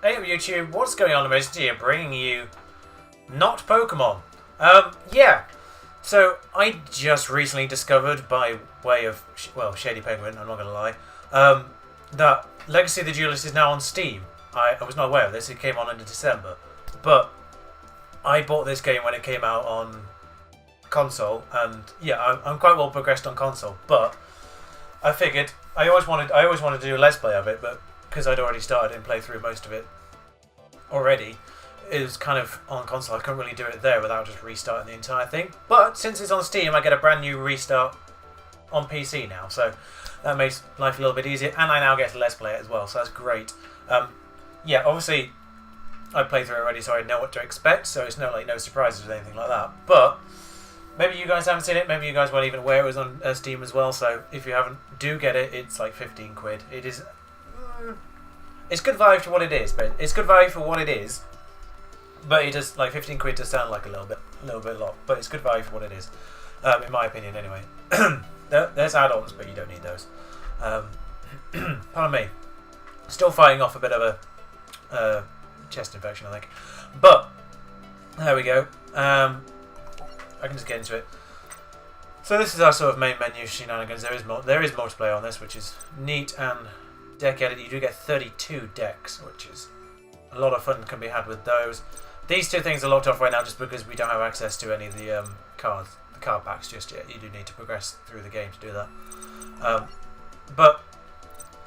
Hey up YouTube, what's going on? Amazing here, bringing you not Pokemon. Yeah. So I just recently discovered, by way of Shady Penguin, I'm not gonna lie, that Legacy of the Duelist is now on Steam. I was not aware of this. It came on in December, but I bought this game when it came out on console, and yeah, I'm quite well progressed on console. But I figured I always wanted to do a Let's Play of it, but because I'd already started and played through most of it already, it was kind of on console. I couldn't really do it there without just restarting the entire thing. But since it's on Steam, I get a brand new restart on PC now, so that makes life a little bit easier. And I now get to Let's Play it as well, so that's great. Yeah, obviously I played through it already, so I know what to expect. So it's no surprises or anything like that. But maybe you guys haven't seen it. Maybe you guys weren't even aware it was on Steam as well. So if you haven't, do get it. It's like 15 quid. It is. It's good value for what it is, but it's good value for what it is. But it does, like 15 quid does sound like a little bit a lot, but it's good value for what it is, in my opinion anyway. There's add-ons, but you don't need those. Pardon me. Still fighting off a bit of a chest infection, I think. But there we go. I can just get into it. So this is our sort of main menu shenanigans. There is multiplayer on this, which is neat, and deck edit. You do get 32 decks, which is a lot of fun can be had with those. These two things are locked off right now just because we don't have access to any of the card packs just yet. You do need to progress through the game to do that. But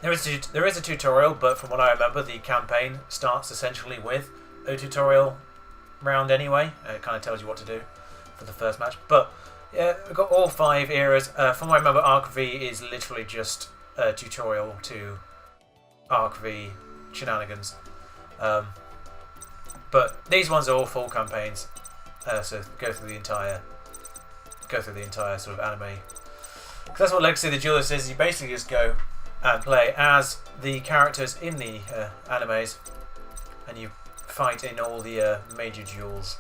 there is a tutorial, but from what I remember, the campaign starts essentially with a tutorial round anyway. It kind of tells you what to do for the first match. But yeah, we've got all 5 eras. From what I remember, Arc V is literally just a tutorial to Arc V shenanigans. But these ones are all full campaigns, so go through the entire sort of anime. Because that's what Legacy of the Duelist is. You basically just go and play as the characters in the animes, and you fight in all the major duels.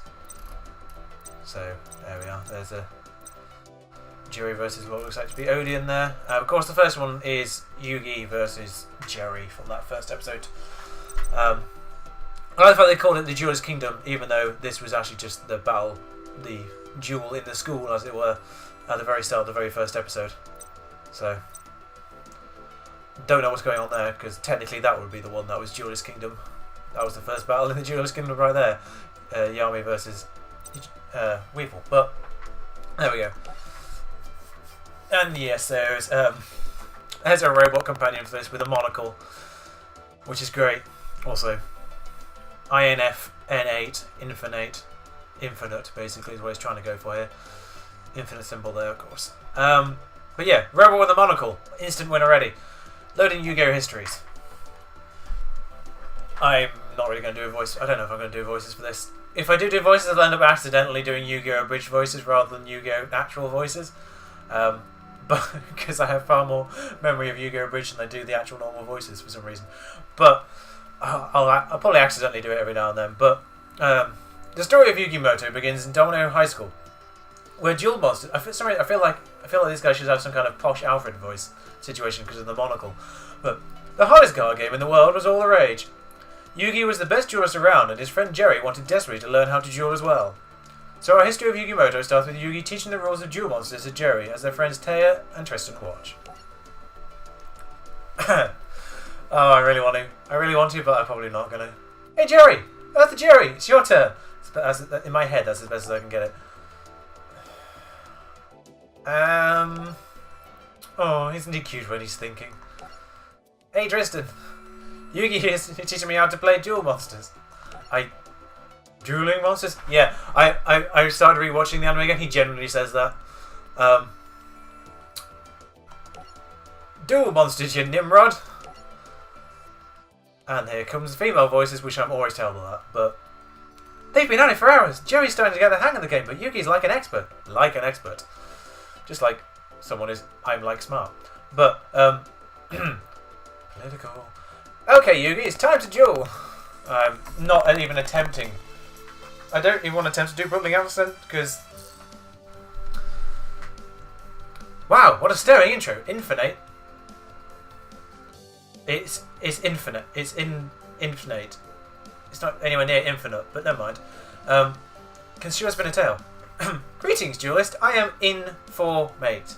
So there we are. There's a Jerry versus what looks like to be Odeon there. Of course, the first one is Yugi versus Jerry from that first episode. I like the fact they called it the Duelist Kingdom, even though this was actually just the duel in the school, as it were, at the very start of the very first episode. So, don't know what's going on there, because technically that would be the one that was Duelist Kingdom. That was the first battle in the Duelist Kingdom right there. Yami versus Weevil. But, there we go. And yes, there's a robot companion for this with a monocle, which is great. Also, INF N8 infinite basically is what he's trying to go for here. Infinite symbol there, of course. But yeah, robot with a monocle, instant win already. Loading Yu-Gi-Oh histories. I'm not really going to do a voice. I don't know if I'm going to do voices for this. If I do voices, I'll end up accidentally doing Yu-Gi-Oh abridged voices rather than Yu-Gi-Oh actual voices. But because I have far more memory of Yu-Gi-Oh abridged than I do the actual normal voices for some reason. But I'll probably accidentally do it every now and then. But the story of Yugimoto begins in Domino High School, where duel monsters. I feel like this guy should have some kind of posh Alfred voice situation because of the monocle. But the hardest card game in the world was all the rage. Yugi was the best duelist around, and his friend Jerry wanted desperately to learn how to duel as well. So our history of Yugimoto starts with Yugi teaching the rules of duel monsters to Jerry as their friends Taya and Tristan watch. Oh, I really want to, but I'm probably not gonna. Hey Jerry! Eartha Jerry! It's your turn! In my head, that's as best as I can get it. Oh, isn't he cute when he's thinking? Hey Tristan! Yugi is teaching me how to play duel monsters. Dueling monsters? Yeah, I started rewatching the anime again. He genuinely says that. Duel monsters, you Nimrod! And here comes female voices, which I'm always terrible at, but they've been at it for hours. Jerry's starting to get the hang of the game, but Yugi's like an expert. Like an expert. Just like someone is, I'm like smart. But, political. Okay, Yugi, it's time to duel. I'm not even attempting. I don't even want to attempt to do Brooklyn accent, because... Wow, what a stirring intro. Infinite. It's infinite. It's infinite. It's not anywhere near infinite, but never mind. Can sure spin a tail. Greetings, Duelist. I am in for mate.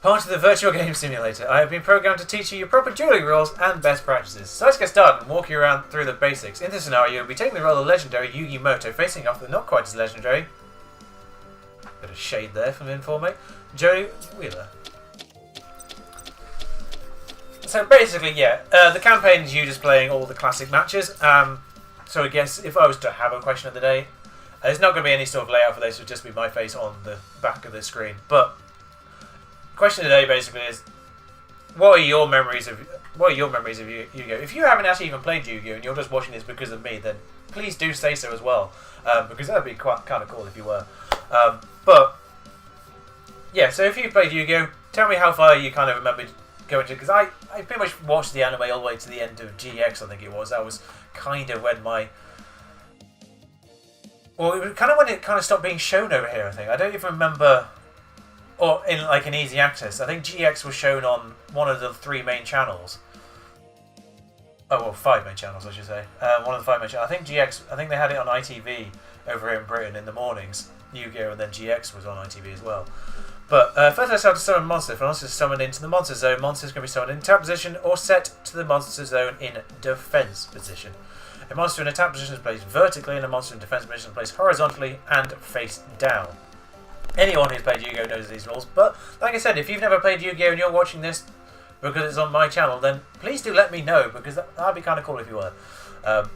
Part of the virtual game simulator. I have been programmed to teach you your proper dueling rules and best practices. So let's get started and walk you around through the basics. In this scenario, you'll be taking the role of legendary Yugi Moto, facing off the not quite as legendary. Bit of shade there from in for mate. Jody Wheeler. So basically, yeah, the campaign is you just playing all the classic matches. So I guess if I was to have a question of the day, there's not going to be any sort of layout for this. It would just be my face on the back of the screen. But question of the day basically is, what are your memories of Yu-Gi-Oh? If you haven't actually even played Yu-Gi-Oh and you're just watching this because of me, then please do say so as well, because that'd be quite kind of cool if you were. But yeah, so if you played Yu-Gi-Oh, tell me how far you kind of remembered going to, because I pretty much watched the anime all the way to the end of GX, I think it was. That was kind of when it was kind of when it kind of stopped being shown over here, I think. I don't even remember, or in like an easy access. I think GX was shown on one of the 3 main channels. Oh, well, 5 main channels, I should say. One of the 5 main channels. I think GX, I think they had it on ITV over here in Britain in the mornings, Yu-Gi-Oh, and then GX was on ITV as well. But first let's have to summon a monster. If a monster is summoned into the monster zone, monsters can be summoned in attack position or set to the monster zone in defense position. A monster in attack position is placed vertically and a monster in defense position is placed horizontally and face down. Anyone who's played Yu-Gi-Oh knows these rules, but like I said, if you've never played Yu-Gi-Oh and you're watching this because it's on my channel, then please do let me know, because that'd be kind of cool if you were. But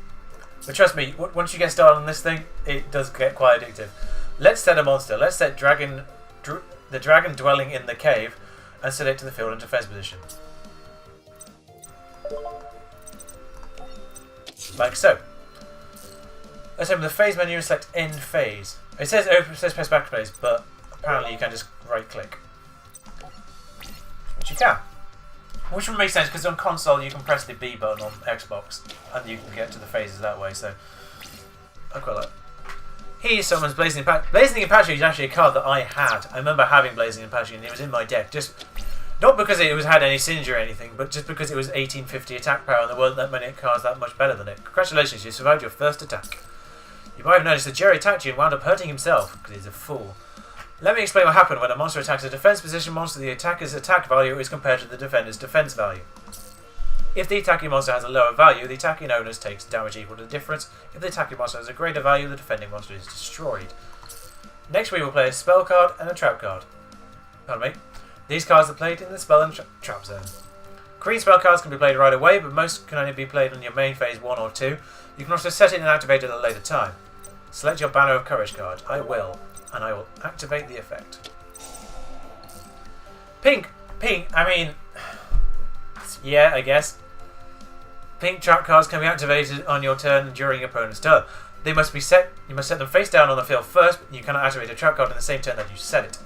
trust me, once you get started on this thing, it does get quite addictive. Let's set a monster. Let's set the dragon dwelling in the cave and set it to the field in defense position. Like so. Let's open the phase menu and select end phase. It says open, it says press backspace, but apparently you can just right click. Which you can. Which would make sense because on console you can press the B button on Xbox and you can get to the phases that way, so I quite like. He summons Blazing Apache. Blazing Apache is actually a card that I had. I remember having Blazing Apache and it was in my deck. Just not because it had any synergy or anything, but just because it was 1850 attack power and there weren't that many cards that much better than it. Congratulations, you survived your first attack. You might have noticed that Jerry attacked you and wound up hurting himself because he's a fool. Let me explain what happened when a monster attacks a defense position monster. The attacker's attack value is compared to the defender's defense value. If the attacking monster has a lower value, the attacking owner takes damage equal to the difference. If the attacking monster has a greater value, the defending monster is destroyed. Next we will play a spell card and a trap card. Pardon me. These cards are played in the spell and trap zone. Green spell cards can be played right away, but most can only be played on your main phase 1 or 2. You can also set it and activate it at a later time. Select your Banner of Courage card. I will. And I will activate the effect. Pink, I mean, yeah, I guess. Pink trap cards can be activated on your turn and during your opponent's turn. They must be set. You must set them face down on the field first. You cannot activate a trap card in the same turn that you set it.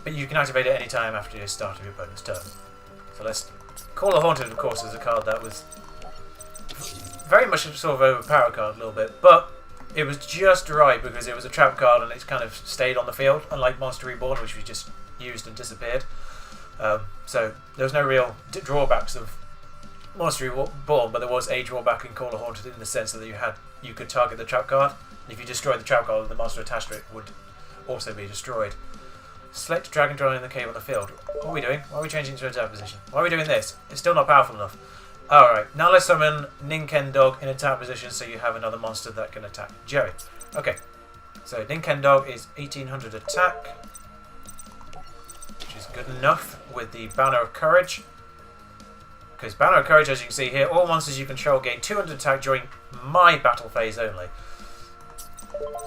But you can activate it any time after the start of your opponent's turn. So let's Call the Haunted, of course, is a card that was very much a sort of overpowered card a little bit, but it was just right because it was a trap card and it kind of stayed on the field, unlike Monster Reborn, which we just used and disappeared. So there was no real drawbacks of Monster Reborn, but there was a drawback in Call the Haunted in the sense that you could target the trap card. And if you destroyed the trap card, the monster attached to it would also be destroyed. Select Dragon Dwelling in the cave on the field. What are we doing? Why are we changing to attack position? Why are we doing this? It's still not powerful enough. Alright, now let's summon Ninkendog in attack position so you have another monster that can attack Jerry. Okay, so Ninkendog is 1800 attack, which is good enough with the Banner of Courage. Because Banner of Courage, as you can see here, all monsters you control gain 200 attack during my battle phase only.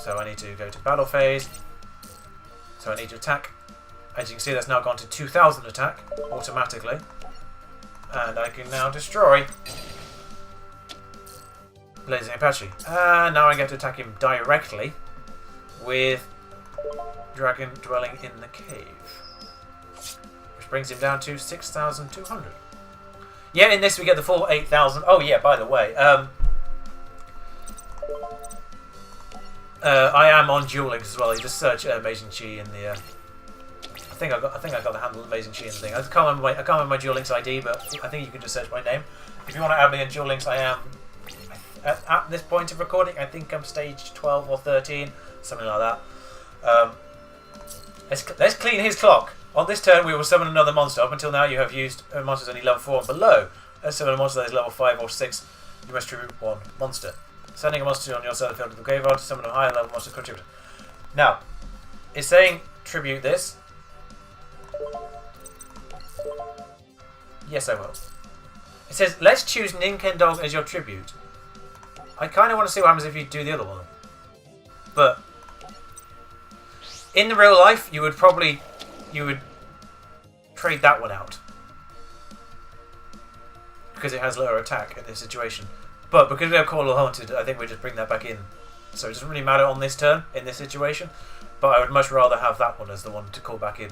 So I need to go to battle phase. So I need to attack. As you can see, that's now gone to 2000 attack automatically. And I can now destroy Blazing Apache. And now I get to attack him directly with Dragon Dwelling in the Cave. Which brings him down to 6,200. Yeah, in this we get the full 8,000. Oh yeah, by the way, I am on Duel Links as well. You just search Amazing Chi in the. I think I got the handle of Amazing Chi in the thing. I can't remember my Duel Links ID, but I think you can just search my name. If you want to add me in Duel Links, I at this point of recording. I think I'm stage 12 or 13, something like that. Let's clean his clock. On this turn, we will summon another monster. Up until now, you have used monsters only level 4 and below. Let's summon a monster that is level 5 or 6. You must tribute 1 monster. Sending a monster on your side of the field to the graveyard to summon a higher level monster contributor. Now, it's saying tribute this. Yes, I will. It says, let's choose Ninkendog as your tribute. I kind of want to see what happens if you do the other one. But in the real life, you would trade that one out. Because it has lower attack in this situation. But because we have Call of Haunted, I think we just bring that back in. So it doesn't really matter on this turn, in this situation. But I would much rather have that one as the one to call back in.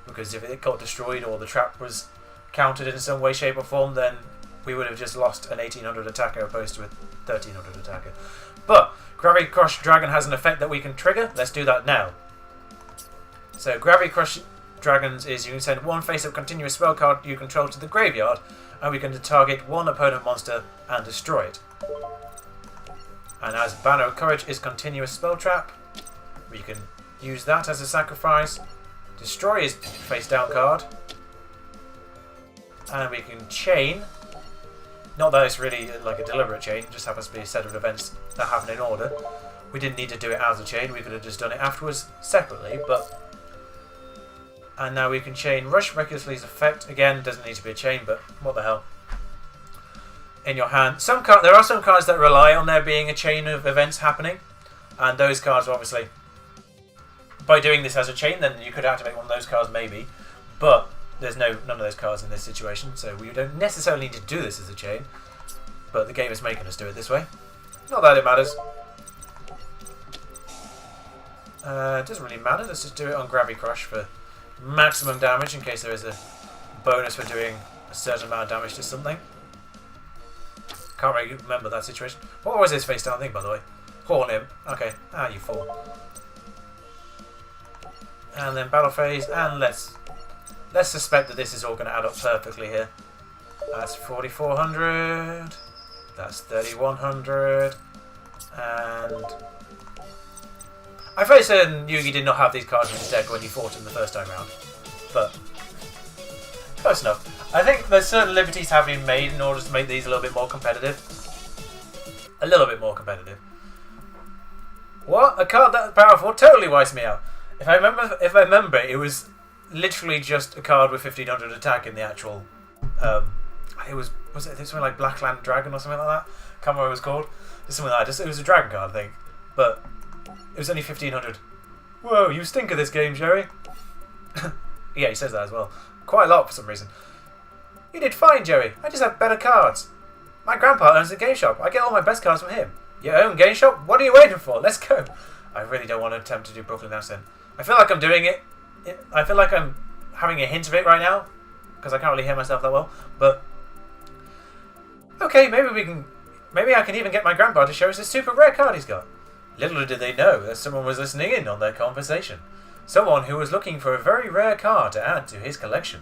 Because if it got destroyed or the trap was countered in some way, shape or form, then we would have just lost an 1800 attacker opposed to a 1300 attacker. But Gravity Crush Dragon has an effect that we can trigger. Let's do that now. So Gravity Crush Dragons is you can send one face-up continuous spell card you control to the graveyard, and we can target one opponent monster and destroy it. And as Banner of Courage is continuous spell trap, we can use that as a sacrifice, destroy his face-down card, and we can chain. Not that it's really like a deliberate chain, it just happens to be a set of events that happen in order. We didn't need to do it as a chain, we could have just done it afterwards separately, but... And now we can chain Rush Recklessly's effect. Again, doesn't need to be a chain, but what the hell. In your hand. There are some cards that rely on there being a chain of events happening, and those cards obviously... By doing this as a chain, then you could activate one of those cards maybe, but there's none of those cards in this situation, so we don't necessarily need to do this as a chain, but the game is making us do it this way. Not that it matters. It doesn't really matter, let's just do it on Gravity Crush for maximum damage in case there is a bonus for doing a certain amount of damage to something. Can't really remember that situation. What was his face down thing, by the way? Horn him. Okay. Ah, you fool. And then battle phase, and let's suspect that this is all going to add up perfectly here. That's 4,400. That's 3,100. And I'm very certain Yugi did not have these cards in his deck when he fought him the first time round. But close enough. I think there's certain liberties have been made in order to make these a little bit more competitive. A little bit more competitive. What? A card that powerful totally wipes me out. If I remember, it was literally just a card with 1500 attack in the actual. Was it something like Blackland Dragon or something like that? Can't remember what it was called. Just something like that. It was a dragon card, I think, but it was only 1500. Whoa, you stink at this game, Jerry. Yeah, he says that as well. Quite a lot for some reason. You did fine, Jerry. I just have better cards. My grandpa owns a game shop. I get all my best cards from him. Your own game shop? What are you waiting for? Let's go. I really don't want to attempt to do Brooklyn accent. I feel like I'm doing it. I feel like I'm having a hint of it right now because I can't really hear myself that well. But okay, maybe I can even get my grandpa to show us this super rare card he's got. Little did they know that someone was listening in on their conversation. Someone who was looking for a very rare card to add to his collection.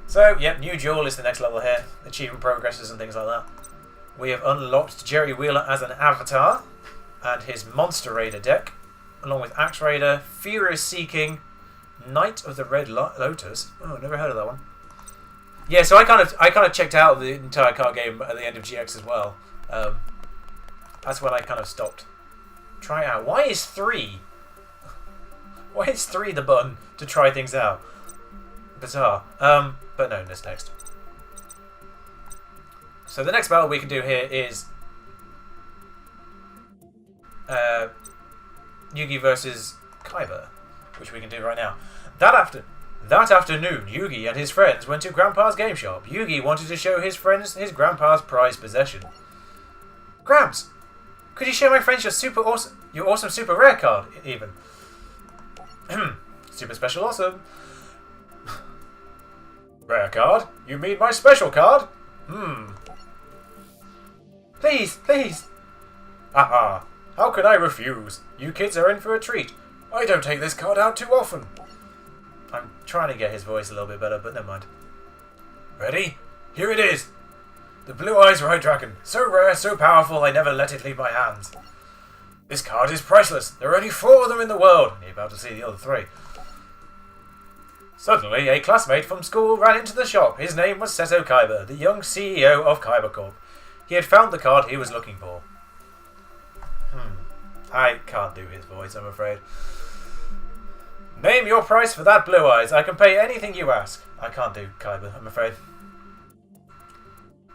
So, yep, new Duel is the next level here. Achievement progresses and things like that. We have unlocked Jerry Wheeler as an avatar and his Monster Raider deck, along with Axe Raider, Furious Seeking, Knight of the Red Lotus. Oh, never heard of that one. Yeah, so I kind of checked out of the entire card game at the end of GX as well. That's when I kind of stopped. Try out. Why is 3? Why is 3 the button to try things out? Bizarre. But no, this next. So the next battle we can do here is Yugi versus Kaiba, which we can do right now. That afternoon, Yugi and his friends went to Grandpa's game shop. Yugi wanted to show his friends his Grandpa's prized possession. Gramps, could you show my friends your awesome super rare card, even? Super special awesome. Rare card? You mean my special card? Please, please. Haha, how could I refuse? You kids are in for a treat. I don't take this card out too often. I'm trying to get his voice a little bit better, but never mind. Ready? Here it is. The Blue Eyes Right Dragon. So rare, so powerful, I never let it leave my hands. This card is priceless. There are only 4 of them in the world. You're about to see the other 3. Suddenly, a classmate from school ran into the shop. His name was Seto Kaiba, the young CEO of Kaiba Corp. He had found the card he was looking for. I can't do his voice, I'm afraid. Name your price for that Blue Eyes. I can pay anything you ask. I can't do Kaiba, I'm afraid.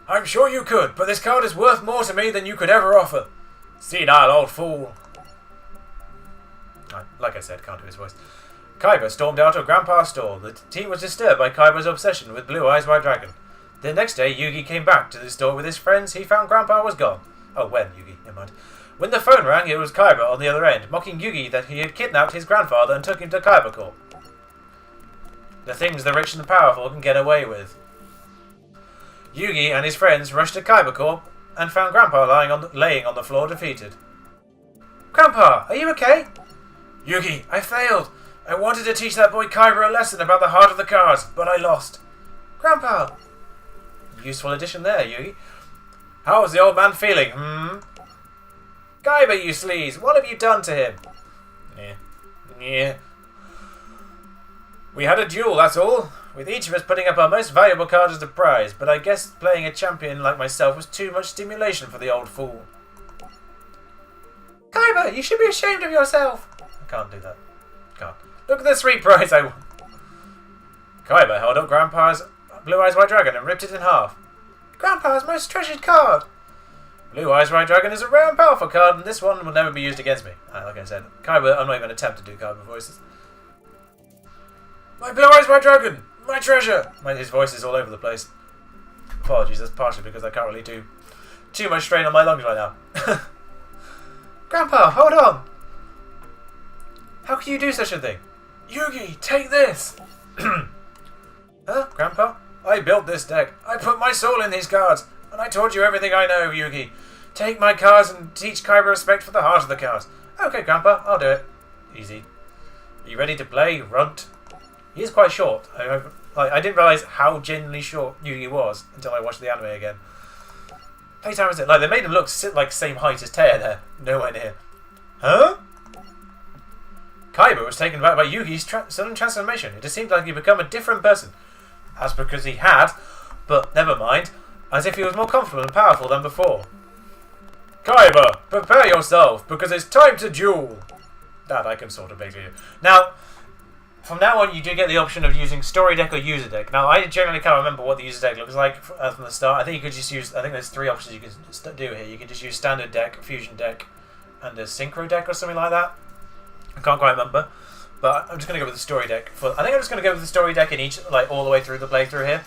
I'm sure you could, but this card is worth more to me than you could ever offer. Senile old fool. Like I said, can't do his voice. Kaiba stormed out of Grandpa's store. The team was disturbed by Kaiba's obsession with Blue Eyes White Dragon. The next day, Yugi came back to the store with his friends. He found Grandpa was gone. Oh, when, Yugi, never mind. When the phone rang, it was Kaiba on the other end, mocking Yugi that he had kidnapped his grandfather and took him to Kaiba Corp. The things the rich and the powerful can get away with. Yugi and his friends rushed to Kaiba Corp and found Grandpa laying on the floor defeated. Grandpa, are you okay? Yugi, I failed. I wanted to teach that boy Kaiba a lesson about the heart of the cards, but I lost. Grandpa! Useful addition there, Yugi. How's the old man feeling, Kaiba, you sleaze! What have you done to him? Yeah. We had a duel, that's all. With each of us putting up our most valuable card as a prize, but I guess playing a champion like myself was too much stimulation for the old fool. Kaiba, you should be ashamed of yourself! I can't do that. Can't. Look at the sweet prize I won. Kaiba held up Grandpa's Blue Eyes White Dragon and ripped it in half. Grandpa's most treasured card! Blue Eyes White Dragon is a rare and powerful card, and this one will never be used against me. Like I said, Kaiba, I'm not even going to attempt to do Kaiba voices. My Blue Eyes White Dragon! My treasure! His voice is all over the place. Apologies, that's partially because I can't really do too much strain on my lungs right now. Grandpa, hold on! How can you do such a thing? Yugi, take this! Huh, Grandpa? I built this deck. I put my soul in these cards. And I taught you everything I know, Yugi. Take my cards and teach Kaiba respect for the heart of the cards. Okay, Grandpa, I'll do it. Easy. Are you ready to play, Runt? He is quite short. I didn't realise how genuinely short Yugi was until I watched the anime again. Playtime is it? Like, they made him look like same height as Teia there. Nowhere near. Huh? Kaiba was taken back by Yugi's sudden transformation. It just seemed like he'd become a different person. That's because he had, but never mind. As if he was more comfortable and powerful than before. Kaiba, prepare yourself, because it's time to duel. That I can sort of basically do. Now, from now on, you do get the option of using story deck or user deck. Now, I generally can't remember what the user deck looks like from the start. I think you could just use, I think there's 3 options you can do here. You can just use standard deck, fusion deck, and a synchro deck or something like that. I can't quite remember. But I'm just going to go with the story deck. I think I'm just going to go with the story deck in each, like, all the way through the playthrough here.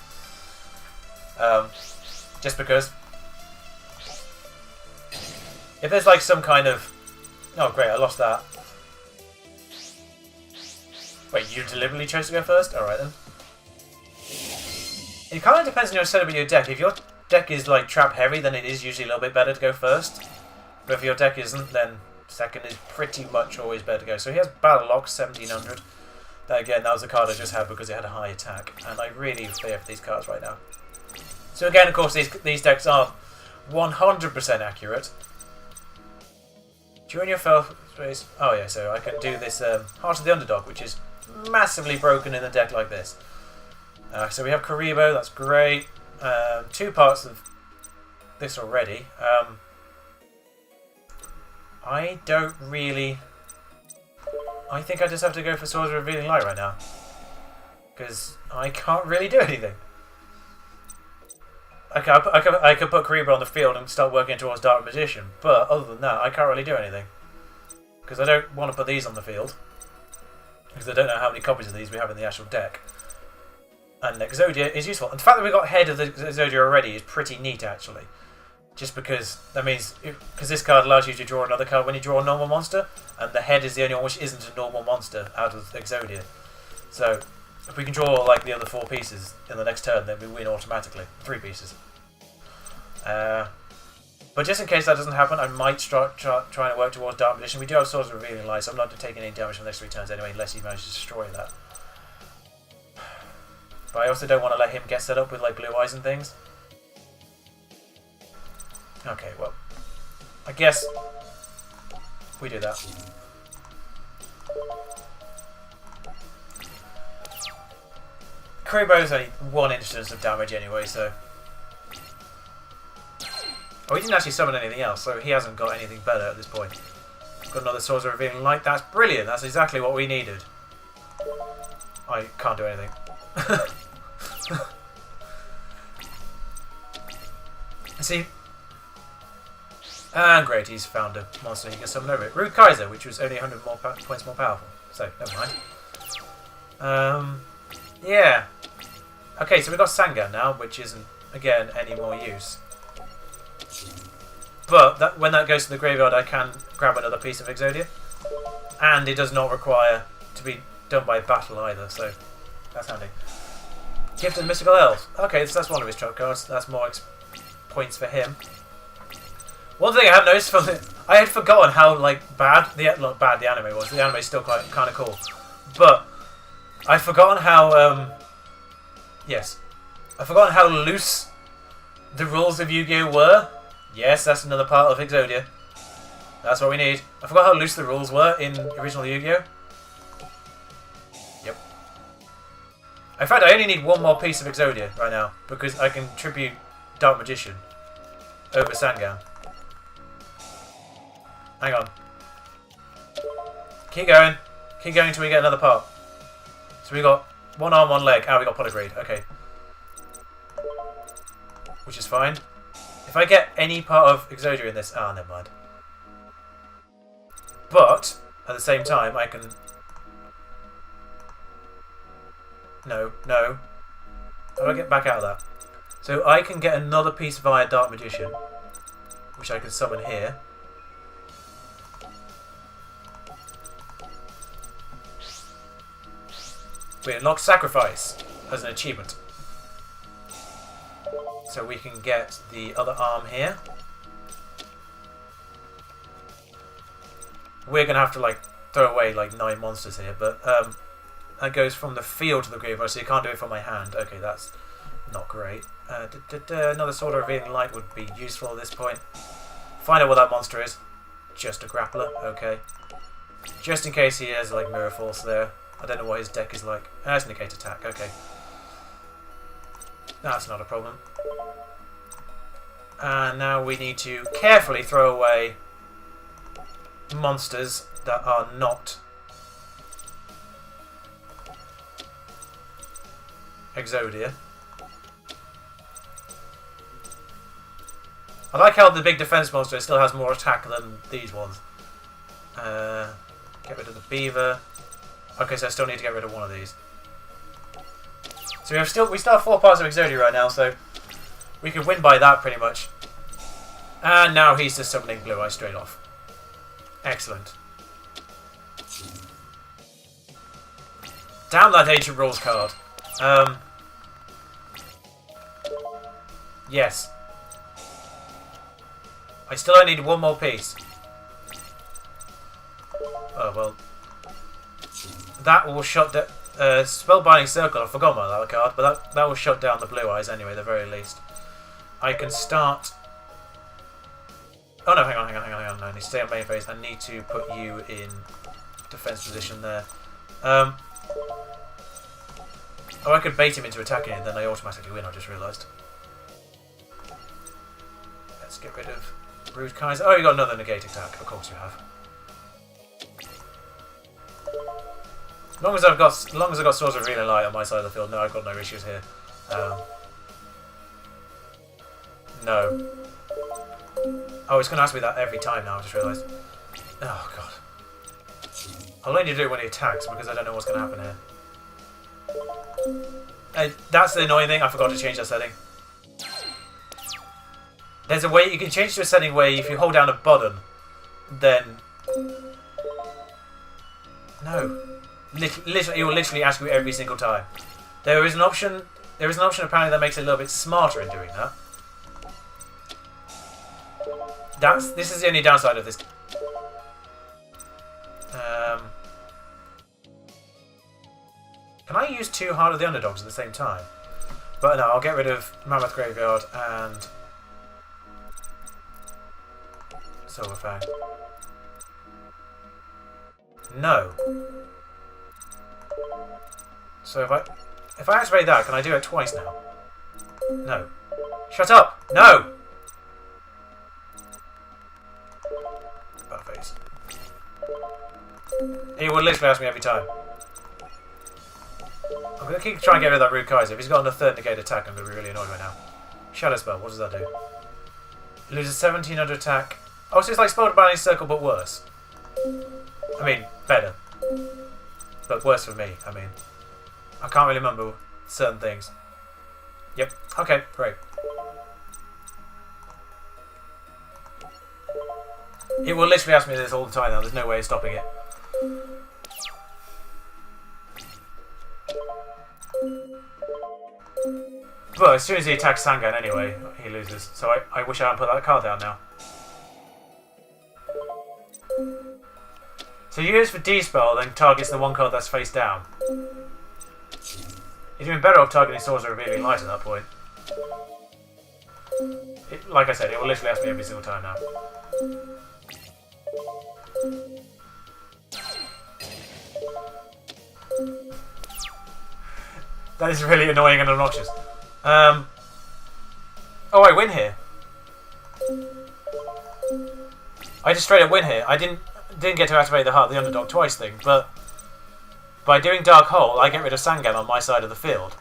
Just because. If there's like some kind of... Oh great, I lost that. Wait, you deliberately chose to go first? Alright then. It kind of depends on your setup of your deck. If your deck is like trap heavy, then it is usually a little bit better to go first. But if your deck isn't, then second is pretty much always better to go. So he has Battle Lock 1700. That again, that was the card I just had because it had a high attack. And I really fear for these cards right now. So again, of course, these decks are 100% accurate. During your first space... Oh yeah, so I can do this Heart of the Underdog, which is massively broken in a deck like this. So we have Karibo, that's great. 2 parts of this already. I don't really... I think I just have to go for Swords of Revealing Light right now. Because I can't really do anything. I could put Kariba on the field and start working towards Dark Magician, but other than that, I can't really do anything. Because I don't want to put these on the field. Because I don't know how many copies of these we have in the actual deck. And Exodia is useful. And the fact that we got head of the Exodia already is pretty neat, actually. Just because, that means, because this card allows you to draw another card when you draw a normal monster, and the head is the only one which isn't a normal monster out of Exodia. So, if we can draw like the other 4 pieces in the next turn, then we win automatically. 3 pieces. But just in case that doesn't happen, I might start trying to work towards Dark Magician. We do have Swords of Revealing Light, so I'm not taking any damage from the next 3 turns anyway, unless he manages to destroy that. But I also don't want to let him get set up with like blue eyes and things. Okay, well, I guess we do that. Crowbow's only 1 instance of damage anyway, so... Oh, he didn't actually summon anything else, so he hasn't got anything better at this point. Got another Swords of Revealing Light. That's brilliant. That's exactly what we needed. I can't do anything. See? And great, he's found a monster he can summon over it. Rude Kaiser, which was only 100 more points more powerful. So, never mind. Yeah. Okay, so we've got Sangan now, which isn't, again, any more use. But when that goes to the graveyard, I can grab another piece of Exodia. And it does not require to be done by battle either, so that's handy. Gift of the Mystical Elf. Okay, so that's one of his trump cards. That's more points for him. One thing I have noticed from it, I had forgotten how bad the anime was. The anime is still quite kind of cool, but I've forgotten how I've forgotten how loose the rules of Yu-Gi-Oh were. Yes, that's another part of Exodia. That's what we need. I forgot how loose the rules were in original Yu-Gi-Oh. Yep. In fact, I only need 1 more piece of Exodia right now because I can tribute Dark Magician over Sangan. Hang on. Keep going. Keep going until we get another part. So we got 1 arm, 1 leg. Ah, we got Polygrade. Okay. Which is fine. If I get any part of Exodia in this... Ah, never mind. But, at the same time, I can... No. How do I get back out of that? So I can get another piece via Dark Magician, which I can summon here. We unlock Sacrifice as an achievement. So we can get the other arm here. We're going to have to throw away 9 monsters here, but that goes from the field to the graveyard, so you can't do it from my hand. Okay, that's not great. Another Sword of Revealing Light would be useful at this point. Find out what that monster is. Just a grappler, okay. Just in case he has Mirror Force there. I don't know what his deck is like. That's Negate Attack, okay. That's not a problem. And now we need to carefully throw away monsters that are not Exodia. I like how the big defense monster still has more attack than these ones. Get rid of the beaver. Okay, so I still need to get rid of one of these. So we still have 4 parts of Exodia right now, so we can win by that pretty much. And now he's just summoning Blue Eye straight off. Excellent. Damn that Ancient Rules card. Yes. I still only need 1 more piece. Oh, well. That will shut down... Spellbinding Circle, I forgot about that card, but that will shut down the Blue Eyes anyway, at the very least. I can start... Oh no, hang on. I need to stay on main phase. I need to put you in defense position there. Oh, I could bait him into attacking it, then I automatically win, I just realised. Let's get rid of Rude Kaiser. Oh, you got another negate attack. Of course you have. As long as I've got Swords of Revealing Light on my side of the field, no, I've got no issues here. No. Oh, it's going to ask me that every time now, I just realised. Oh, God. I'll only do it when he attacks, because I don't know what's going to happen here. That's the annoying thing, I forgot to change that setting. There's a way, you can change to a setting where if you hold down a button, then... No. Literally, it will literally ask you every single time. There is an option apparently that makes it a little bit smarter in doing that. This is the only downside of this. Can I use 2 Heart of the Underdogs at the same time? But no, I'll get rid of Mammoth Graveyard and Silver Fang. No. So if I activate that, can I do it twice now? No. Shut up! No! Bad face. He would literally ask me every time. I'm going to keep trying to get rid of that Rude Kaiser. If he's got a third negate attack, I'm going to be really annoyed right now. Shadow Spell, what does that do? It loses 1700 attack. Oh, so it's like Spell Binding Circle, but worse. I mean, better. But worse for me, I mean. I can't really remember certain things. Yep, okay, great. It will literally ask me this all the time now, there's no way of stopping it. But as soon as he attacks Sangan anyway, he loses. So I wish I hadn't put that card down now. So you use for D-Spell, then targets the one card that's face down. You're doing better off targeting Swords of Revealing Light at that point. Like I said, it will literally ask me every single time now. That is really annoying and obnoxious. Oh, I win here. I just straight up win here. I didn't get to activate the Heart of the Underdog twice thing, but by doing Dark Hole, I get rid of Sangan on my side of the field.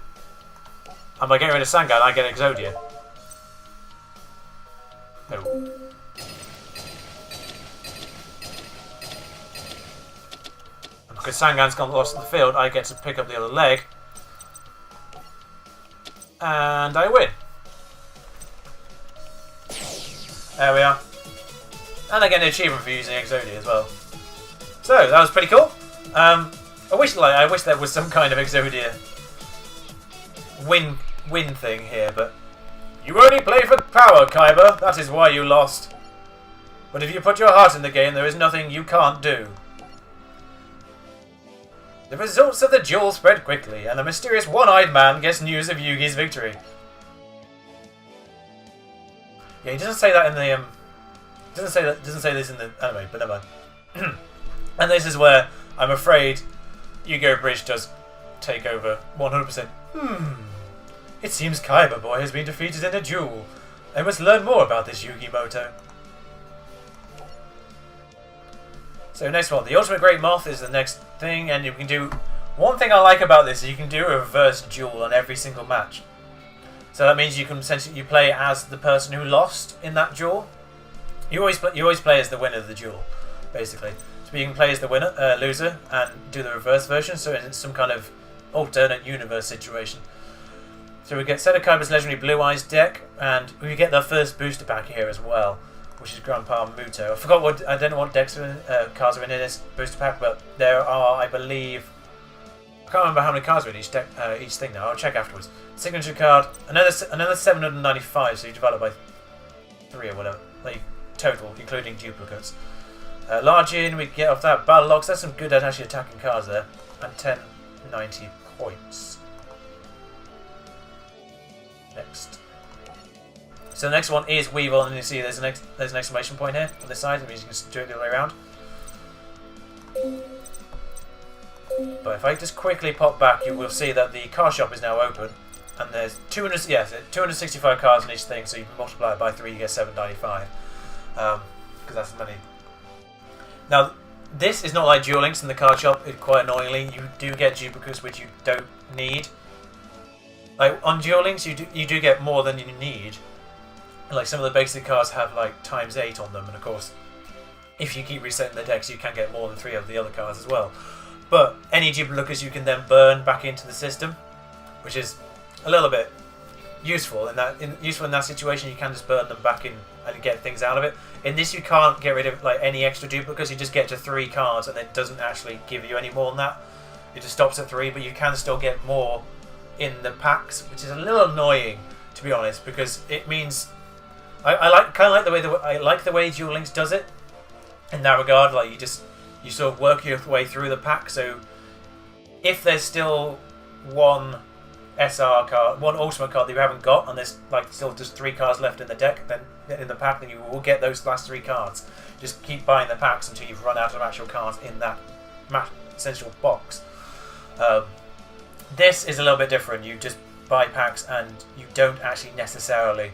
And by getting rid of Sangan, I get Exodia. No. And because Sangan's gone lost in the field, I get to pick up the other leg. And I win. There we are. And I get an achievement for using Exodia as well. So, that was pretty cool. I wish there was some kind of Exodia win thing here, but you only play for power, Kaiba. That is why you lost. But if you put your heart in the game, there is nothing you can't do. The results of the duel spread quickly, and the mysterious one-eyed man gets news of Yugi's victory. Yeah, he doesn't say that in the doesn't say this in the anime, but never mind. And this is where I'm afraid Yugo Bridge does take over 100%. It seems Kaiba Boy has been defeated in a duel. I must learn more about this Yugimoto. So next one, the Ultimate Great Moth is the next thing, and you can do... One thing I like about this is you can do a reverse duel on every single match. So that means you can essentially play as the person who lost in that duel. You always play as the winner of the duel, basically. So you can play as the winner, loser, and do the reverse version, so it's some kind of alternate universe situation. So we get Seto Kaiba's legendary Blue Eyes deck, and we get the first booster pack here as well, which is Grandpa Muto. I don't know what decks cards are in this booster pack, but there are, I believe, I can't remember how many cards are in each deck, each thing now. I'll check afterwards. Signature card, another 795, so you divide it by 3 or whatever, like total, including duplicates. Large in, we get off that Battle Logs. That's some good at actually attacking cards there, and 1090 points. Next. So the next one is Weevil, and you see there's an exclamation point here on this side. That means you can do it the other way around. But if I just quickly pop back, you will see that the car shop is now open, and there's 265 cards in each thing. So you can multiply it by 3, you get 795. Because that's the money. Now, this is not like Duel Links in the card shop. Quite annoyingly, you do get duplicates which you don't need. Like on Duel Links, you do get more than you need. Like some of the basic cards have like ×8 on them, and of course, if you keep resetting the decks, you can get more than 3 of the other cards as well. But any duplicates you can then burn back into the system, which is a little bit useful in that situation. You can just burn them back in and get things out of it. In this, you can't get rid of like any extra duplicates. You just get to 3 cards, and it doesn't actually give you any more than that. It just stops at 3, but you can still get more in the packs, which is a little annoying, to be honest, because it means I like the way Duel Links does it in that regard. Like you sort of work your way through the pack. So if there's still one SR card, one ultimate card that you haven't got, and there's like still just 3 cards left in the deck, then in the pack, then you will get those last 3 cards. Just keep buying the packs until you've run out of actual cards in that essential box. This is a little bit different. You just buy packs, and you don't actually necessarily.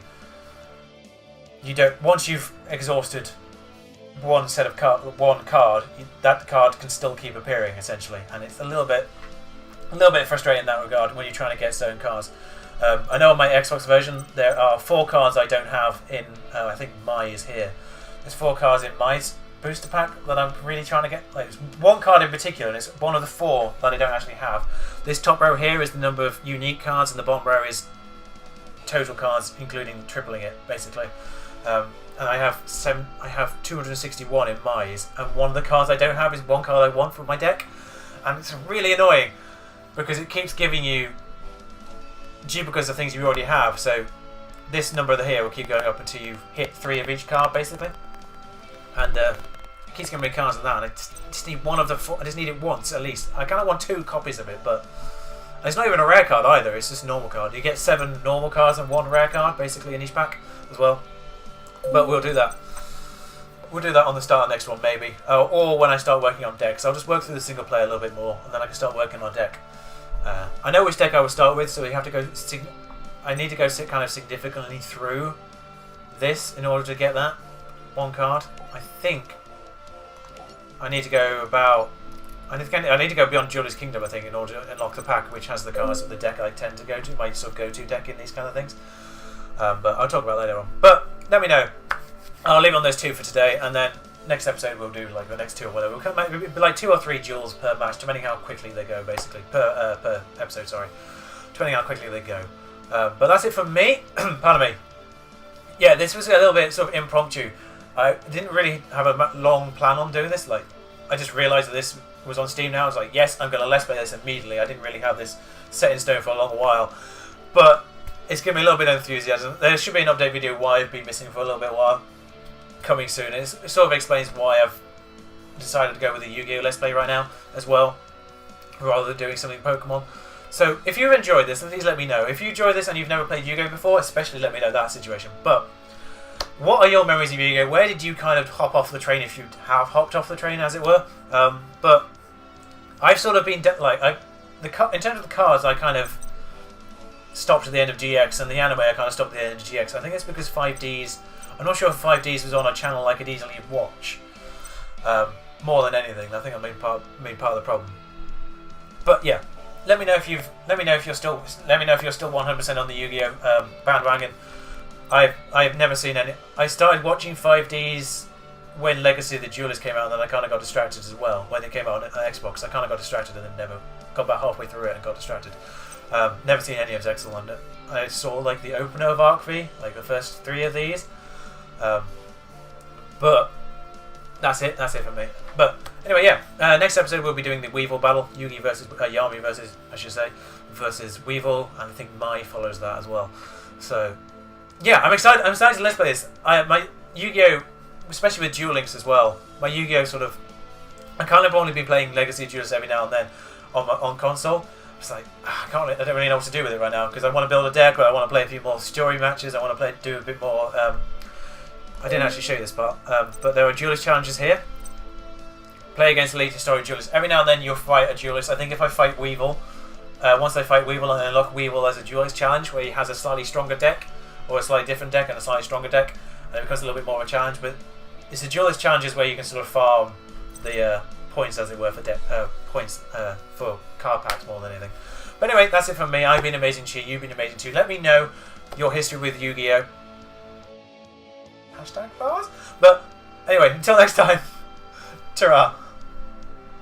Once you've exhausted one set of one card, that card can still keep appearing essentially, and it's a little bit frustrating in that regard when you're trying to get certain cards. I know on my Xbox version there are 4 cards I don't have in. I think my is here. There's 4 cards in my booster pack that I'm really trying to get. Like, there's one card in particular, and it's one of the 4 that I don't actually have. This top row here is the number of unique cards, and the bottom row is total cards, including tripling it, basically. And I have 261 in Mize, and one of the cards I don't have is one card I want from my deck, and it's really annoying because it keeps giving you duplicates of things you already have. So this number here will keep going up until you hit 3 of each card, basically, and it keeps giving me cards of that. And I just need one of the 4. I just need it once at least. I kind of want 2 copies of it, but it's not even a rare card either. It's just a normal card. You get 7 normal cards and 1 rare card basically in each pack as well. But we'll do that. We'll do that on the start of the next one, maybe. Or when I start working on decks. I'll just work through the single player a little bit more, and then I can start working on deck. I know which deck I will start with, so you have to go. I need to go kind of significantly through this in order to get that 1 card. I think I need to go about. I need to go beyond Duelist Kingdom, I think, in order to unlock the pack which has the cards of the deck I tend to go to, my sort of go-to deck in these kind of things. But I'll talk about that later on. But let me know. I'll leave on those 2 for today, and then next episode we'll do like the next 2 or whatever. We'll come back, it'll be like 2 or 3 duels per match, depending how quickly they go, basically per episode. Sorry, depending how quickly they go. But that's it from me. Pardon me. Yeah, this was a little bit sort of impromptu. I didn't really have a long plan on doing this. Like, I just realised that this was on Steam now. I was like, yes, I'm going to let's play this immediately. I didn't really have this set in stone for a long while, but it's given me a little bit of enthusiasm. There should be an update video why I've been missing for a little bit while, coming soon. It sort of explains why I've decided to go with a Yu-Gi-Oh! Let's Play right now as well, rather than doing something Pokemon. So if you've enjoyed this, please let me know. If you enjoyed this and you've never played Yu-Gi-Oh! Before, especially let me know that situation. But what are your memories of Yu-Gi-Oh! Where did you kind of hop off the train, if you have hopped off the train, as it were? But I've sort of been in terms of the cards, I kind of stopped at the end of GX, and the anime I kind of stopped at the end of GX. I think it's because 5Ds. I'm not sure if 5Ds was on a channel I could easily watch. More than anything, I think I made part of the problem. But yeah, let me know if you're still 100% on the Yu-Gi-Oh! Bandwagon. I've never seen any. I started watching 5Ds when Legacy of the Duelist came out, and then I kind of got distracted as well. When it came out on Xbox, I kind of got distracted and then never got about halfway through it and got distracted. Never seen any of Zexal, and I saw like the opener of Arc V, like the first 3 of these. But that's it for me. But anyway, yeah. Next episode we'll be doing the Weevil battle, Yugi versus Yami versus Weevil, and I think Mai follows that as well. So yeah, I'm excited. I'm excited to let's play this. My Yu-Gi-Oh, especially with Duel Links as well. My Yu-Gi-Oh sort of, I kind of only be playing Legacy Duelist every now and then on console. It's like I don't really know what to do with it right now because I want to build a deck, but I want to play a few more story matches. I want to do a bit more. I didn't actually show you this part, but there are duelist challenges here. Play against elite story duelist. Every now and then you'll fight a duelist. I think if I fight Weevil, once I fight Weevil and unlock Weevil as a duelist challenge, where he has a slightly stronger deck or a slightly different deck and a slightly stronger deck, and it becomes a little bit more of a challenge. But it's the duelist challenges where you can sort of farm the points, as it were, for for card packs more than anything. But anyway, that's it from me. I've been amazing, Chi. You've been amazing too. Let me know your history with Yu-Gi-Oh! #bars. But anyway, until next time, ta-ra.